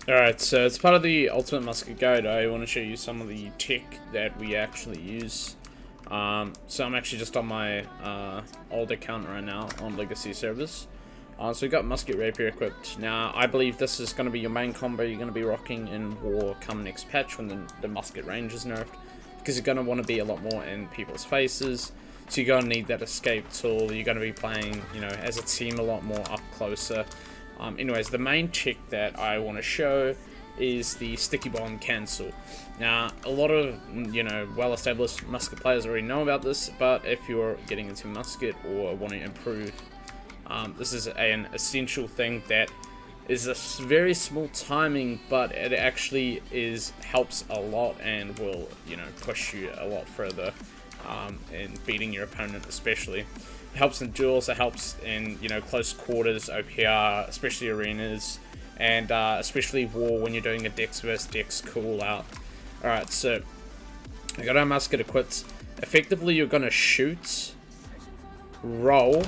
Alright, so as part of the Ultimate Musket Guide, I want to show you some of the tech that we actually use. So I'm actually just on my old account right now on Legacy servers. So we've got Musket Rapier equipped. Now, I believe this is going to be your main combo you're going to be rocking in War come next patch when the musket range is nerfed. Because you're going to want to be a lot more in people's faces. So you're going to need that escape tool. You're going to be playing, you know, as a team a lot more up closer. Anyways, the main trick that I want to show is the sticky bomb cancel. Now, a lot of, you know, well-established musket players already know about this, but if you're getting into musket or want to improve, this is an essential thing that is a very small timing, but it actually helps a lot and will, you know, push you a lot further in beating your opponent, especially. It helps in duels, it helps in, you know, close quarters, OPR, especially arenas, and especially war when you're doing a Dex vs Dex call out. Alright, so I got our musket equipped. Effectively, you're gonna shoot, roll,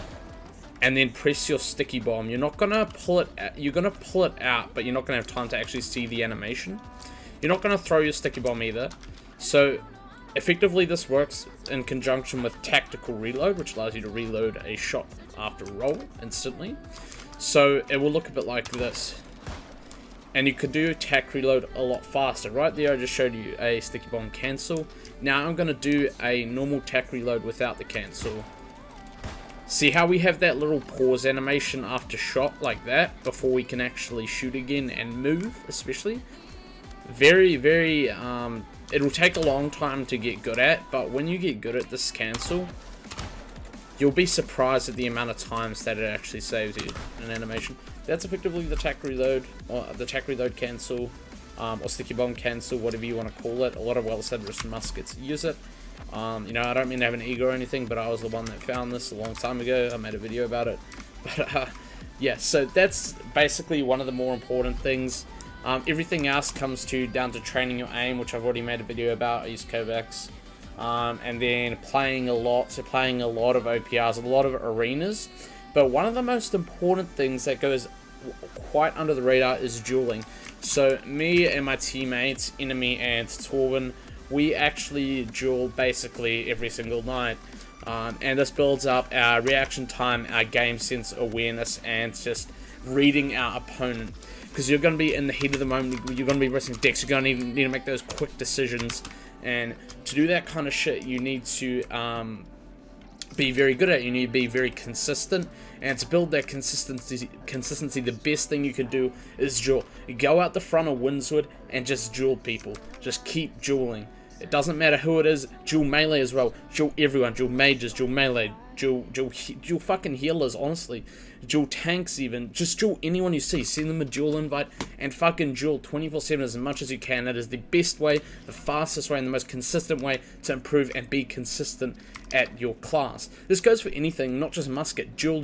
and then press your sticky bomb. You're not gonna pull it out, you're gonna pull it out, but you're not gonna have time to actually see the animation. You're not gonna throw your sticky bomb either. So effectively, this works in conjunction with tactical reload, which allows you to reload a shot after roll instantly. So it will look a bit like this. And you could do tac reload a lot faster. Right there, I just showed you a sticky bomb cancel. Now I'm going to do a normal tac reload without the cancel. See how we have that little pause animation after shot like that before we can actually shoot again and move, especially? Very, it'll take a long time to get good at, but when you get good at this cancel, you'll be surprised at the amount of times that it actually saves you an animation. That's effectively the tac reload, or the tac reload cancel, or sticky bomb cancel, whatever you want to call it. A lot of well-established muskets use it. You know, I don't mean to have an ego or anything, but I was the one that found this a long time ago. I made a video about it. But yeah, so that's basically one of the more important things. Everything else comes down to training your aim, which I've already made a video about. I use Kovacs. And then playing a lot, so playing a lot of OPRs, a lot of arenas. But one of the most important things that goes quite under the radar is dueling. So me and my teammates, Enemy and Torven, we actually duel basically every single night. And this builds up our reaction time, our game sense awareness, and just reading our opponent. Because you're going to be in the heat of the moment, you're going to be wrestling decks, you're going to need to make those quick decisions. And to do that kind of shit, you need to be very good at it. You need to be very consistent. And to build that consistency, the best thing you can do is duel. You go out the front of Windswood and just duel people. Just keep dueling. It doesn't matter who it is. Duel melee as well. Duel everyone. Duel mages. Duel melee. Duel fucking healers, honestly. Duel tanks even. Just duel anyone you see. Send them a duel invite and fucking duel 24/7 as much as you can. That is the best way, the fastest way, and the most consistent way to improve and be consistent at your class. This goes for anything, not just musket. Duel,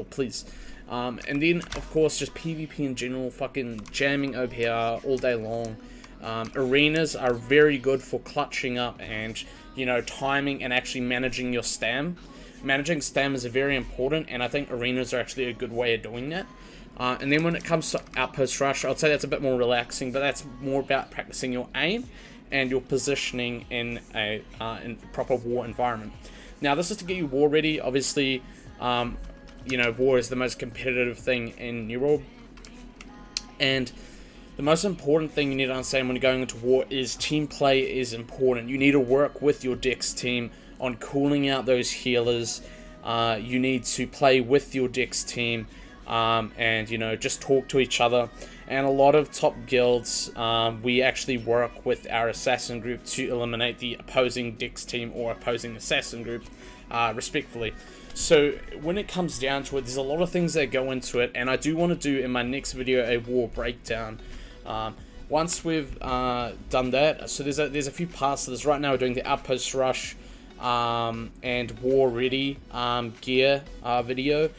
please. And then, of course, just PvP in general. Fucking jamming OPR all day long. Arenas are very good for clutching up and, you know, timing and actually managing your stam. Managing stam is very important, and I think arenas are actually a good way of doing that. And then when it comes to outpost rush, I'd say that's a bit more relaxing, but that's more about practicing your aim and your positioning in a proper war environment. Now, this is to get you war ready. Obviously, you know, war is the most competitive thing in New World, and the most important thing you need to understand when you're going into war is team play is important. You need to work with your Dex team on calling out those healers. You need to play with your Dex team and, you know, just talk to each other. And a lot of top guilds, we actually work with our assassin group to eliminate the opposing Dex team or opposing assassin group respectfully. So when it comes down to it, there's a lot of things that go into it, and I do want to do in my next video a war breakdown. Once we've done that, so there's a few parts to this. Right now we're doing the outpost rush and war ready gear video,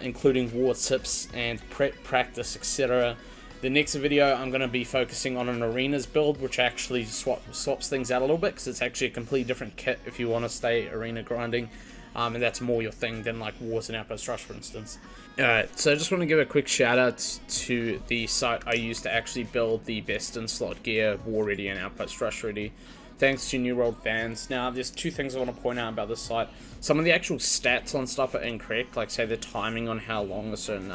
including war tips and prep practice, etc. The next video I'm going to be focusing on an arenas build, which actually swaps things out a little bit, because it's actually a completely different kit if you want to stay arena grinding. and that's more your thing than like Wars and Outpost Rush, for instance. Alright, so I just want to give a quick shout out to the site I used to actually build the best in slot gear, War Ready and Outpost Rush Ready. Thanks to New World fans. Now, there's two things I want to point out about this site. Some of the actual stats on stuff are incorrect, like say the timing on how long a certain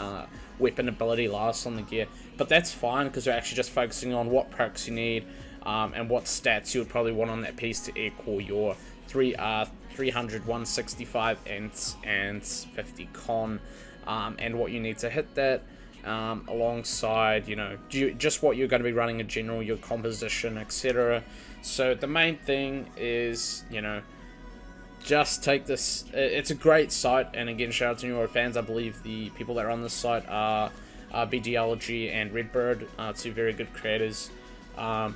weapon ability lasts on the gear. But that's fine, because we're actually just focusing on what perks you need, and what stats you would probably want on that piece to equal your 300, 165, and 50 con, and what you need to hit that, alongside, you know, just what you're going to be running in general, your composition, etc. So the main thing is, you know, just take this. It's a great site, and again, shout out to New World fans. I believe the people that run this site are BDLG and Redbyrd, two very good creators. And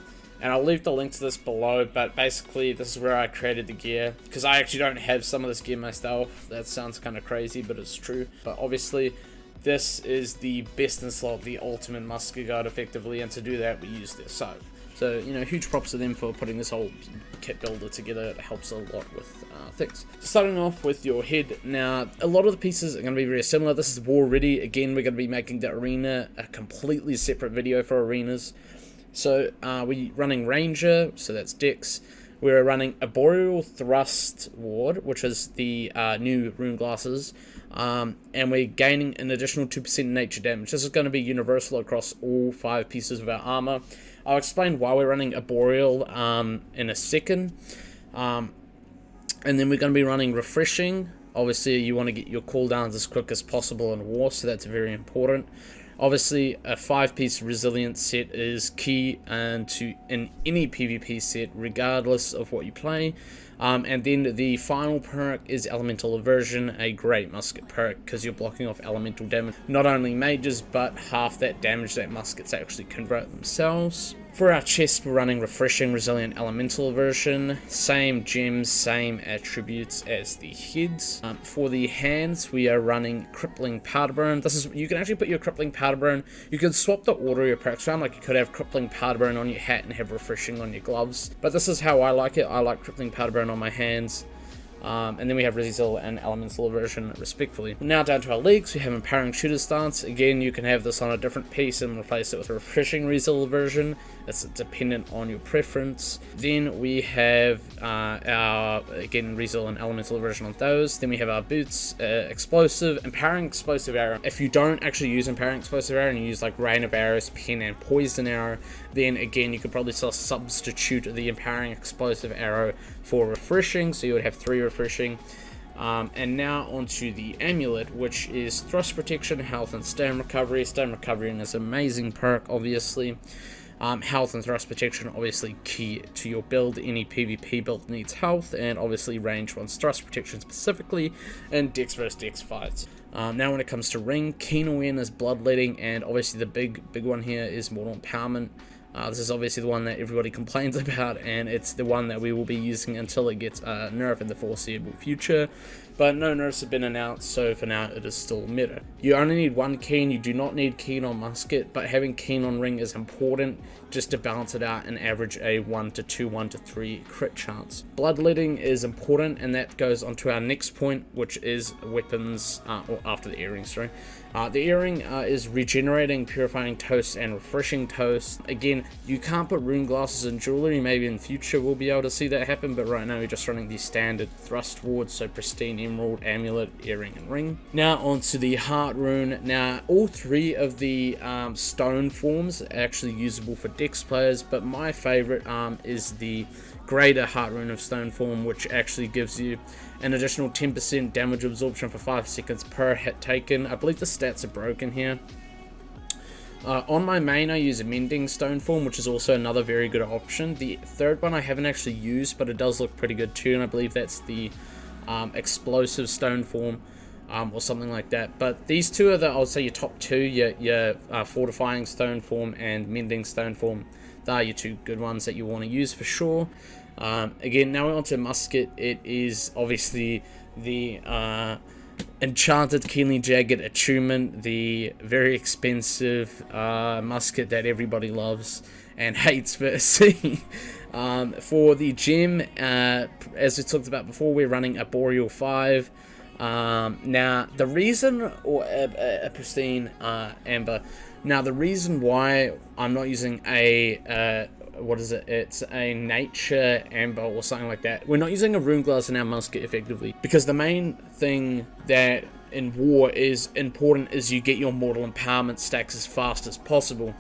I'll leave the link to this below, but basically this is where I created the gear, because I actually don't have some of this gear myself. That sounds kind of crazy, but it's true. But obviously this is the best in slot, the ultimate musket guard effectively, and to do that we use this site. So, you know, huge props to them for putting this whole kit builder together. It helps a lot with things. Starting off with your head. Now, a lot of the pieces are going to be very similar. This is War Ready. Again, we're going to be making the arena a completely separate video for arenas. So, we're running Ranger, so that's Dex. We're running Arboreal Thrust Ward, which is the new rune glasses. And we're gaining an additional 2% nature damage. This is going to be universal across all 5 pieces of our armor. I'll explain why we're running Arboreal in a second. And then we're going to be running Refreshing. Obviously, you want to get your cooldowns as quick as possible in war, so that's very important. Obviously, a 5-piece resilience set is key in any PvP set, regardless of what you play. And then the final perk is Elemental Aversion, a great musket perk, because you're blocking off elemental damage. Not only mages, but half that damage that muskets actually convert themselves. For our chest, we're running Refreshing, Resilient, Elemental Aversion. Same gems, same attributes as the heads. For the hands, we are running Crippling Powder Burn. You can actually put your Crippling Powder Burn. You can swap the order of your perks around, like you could have Crippling Powder Burn on your hat and have Refreshing on your gloves. But this is how I like it. I like Crippling Powder Burn on my hands. And then we have Resile and Elemental Aversion, respectively. Now down to our legs, we have Empowering Shooter Stance. Again, you can have this on a different piece and replace it with a Refreshing Resile Aversion. It's dependent on your preference. Then we have our, again, Resile and Elemental Aversion on those. Then we have our boots, Explosive, Empowering Explosive Arrow. If you don't actually use Empowering Explosive Arrow and you use like Rain of Arrows, Pen, and Poison Arrow, then again, you could probably still substitute the Empowering Explosive Arrow for Refreshing, so you would have 3 Refreshing. And now onto the amulet, which is Thrust Protection, Health, and Stone Recovery. Stone Recovery is an amazing perk, obviously. Health and Thrust Protection obviously key to your build. Any PvP build needs health, and obviously range wants Thrust Protection specifically in Dex vs Dex fights. Now when it comes to Ring, Keen Awareness, Bloodletting, and obviously the big one here is Mortal Empowerment. This is obviously the one that everybody complains about, and it's the one that we will be using until it gets nerfed in the foreseeable future. But no nerfs have been announced, so for now it is still meta. You only need 1 Keen, you do not need Keen on Musket, but having Keen on Ring is important just to balance it out and average a 1 to 2, 1 to 3 crit chance. Bloodletting is important, and that goes on to our next point, which is weapons, or after the earring, sorry. The earring is Regenerating, Purifying Toast, and Refreshing Toast. Again, you can't put rune glasses in jewelry. Maybe in future we'll be able to see that happen, but right now we're just running the standard thrust wards, so Pristine, Emerald, Amulet, Earring, and Ring. Now onto the Heart Rune. Now all 3 of the stone forms are actually usable for Dex players, but my favorite is the Greater Heart Rune of Stone form, which actually gives you an additional 10% damage absorption for 5 seconds per hit taken. I believe the stats are broken here. On my main, I use a Mending Stone form, which is also another very good option. The third one I haven't actually used, but it does look pretty good too, and I believe that's the Explosive Stone form, or something like that. But these 2 are I'll say your top 2, your Fortifying Stone form and Mending Stone form. They are your 2 good ones that you want to use for sure. Again, now we're on to Musket. It is obviously the Enchanted Keenly Jagged Attunement, the very expensive musket that everybody loves and hates for C. For the gem, as we talked about before, we're running a Boreal 5. Now, the reason, or a pristine amber. Now, the reason why I'm not using a, what is it? It's a nature amber or something like that. We're not using a rune glass in our musket effectively, because the main thing that in war is important is you get your mortal empowerment stacks as fast as possible.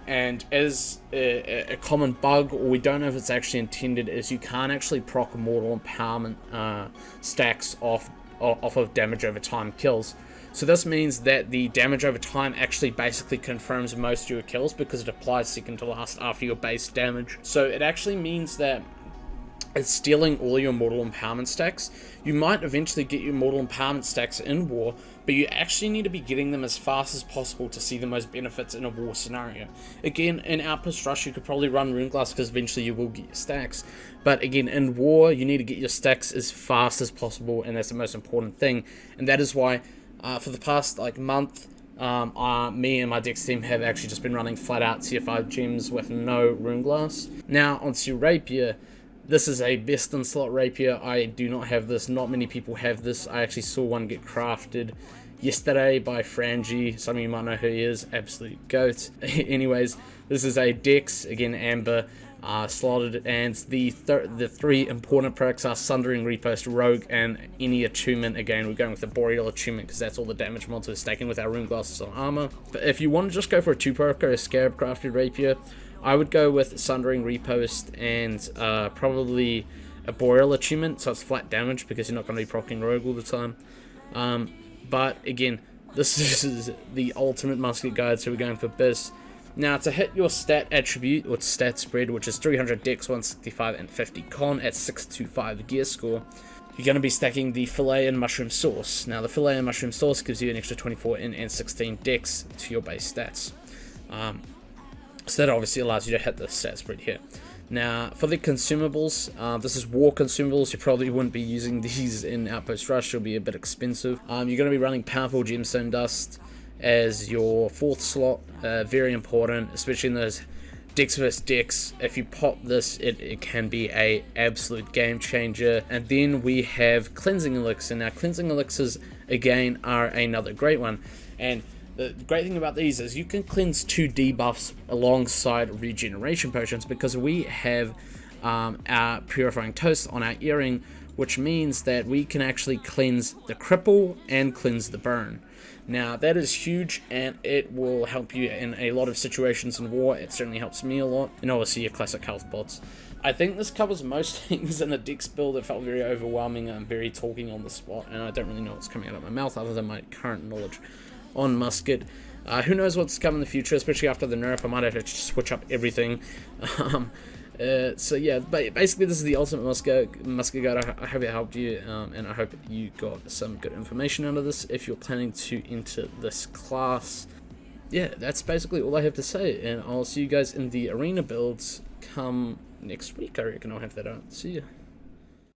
And as a common bug, or we don't know if it's actually intended, is you can't actually proc mortal empowerment stacks off of damage over time kills. So this means that the damage over time actually basically confirms most of your kills, because it applies second to last after your base damage. So it actually means that it's stealing all your mortal empowerment stacks. You might eventually get your mortal empowerment stacks in war, but you actually need to be getting them as fast as possible to see the most benefits in a war scenario. Again, in Outpost Rush you could probably run Rune Glass because eventually you will get your stacks, but again, in war you need to get your stacks as fast as possible, and that's the most important thing. And that is why for the past month, me and my Dex team have actually just been running flat out tier 5 gems with no Rune Glass. Now onto Rapier. This is a best in slot rapier. I do not have this. Not many people have this. I actually saw one get crafted yesterday by Frangie. Some of you might know who he is. Absolute goat. Anyways, this is a Dex, again amber, slotted, and the three important perks are Sundering, Repost, Rogue, and any attunement. Again, we're going with the Boreal attunement because that's all the damage mods we're stacking with our rune glasses on armor. But if you want to just go for a 2-perk or a Scarab crafted rapier, I would go with Sundering, Repost, and probably a Boreal attunement, so it's flat damage because you're not going to be proccing Rogue all the time. But again, this is the ultimate musket guide, so we're going for BIS. Now, to hit your stat attribute, or stat spread, which is 300 Dex, 165, and 50 Con at 625 gear score, you're going to be stacking the Fillet and Mushroom Sauce. Now, the Fillet and Mushroom Sauce gives you an extra 24 in and 16 Dex to your base stats. So that obviously allows you to hit the stat spread here. Now, for the consumables, this is war consumables. You probably wouldn't be using these in Outpost Rush. It'll be a bit expensive. You're going to be running Powerful Gemstone Dust as your 4th slot. Very important, especially in those Dex vs Dex. If you pop this, it can be a absolute game changer. And then we have Cleansing Elixir. Now, Cleansing Elixirs, again, are another great one. And the great thing about these is you can cleanse 2 debuffs alongside regeneration potions, because we have our Purifying Toast on our earring, which means that we can actually cleanse the cripple and cleanse the burn. Now that is huge, and it will help you in a lot of situations in war. It certainly helps me a lot, and obviously your classic health bots. I think this covers most things in the Dex build. It felt very overwhelming. I'm very talking on the spot, and I don't really know what's coming out of my mouth other than my current knowledge on musket. Who knows what's coming in the future, especially after the nerf. I might have to switch up everything. So yeah, basically this is the ultimate musket guide. I hope it helped you, and I hope you got some good information out of this if you're planning to enter this class. Yeah, that's basically all I have to say, and I'll see you guys in the arena builds come next week. I reckon I'll have that out. See ya.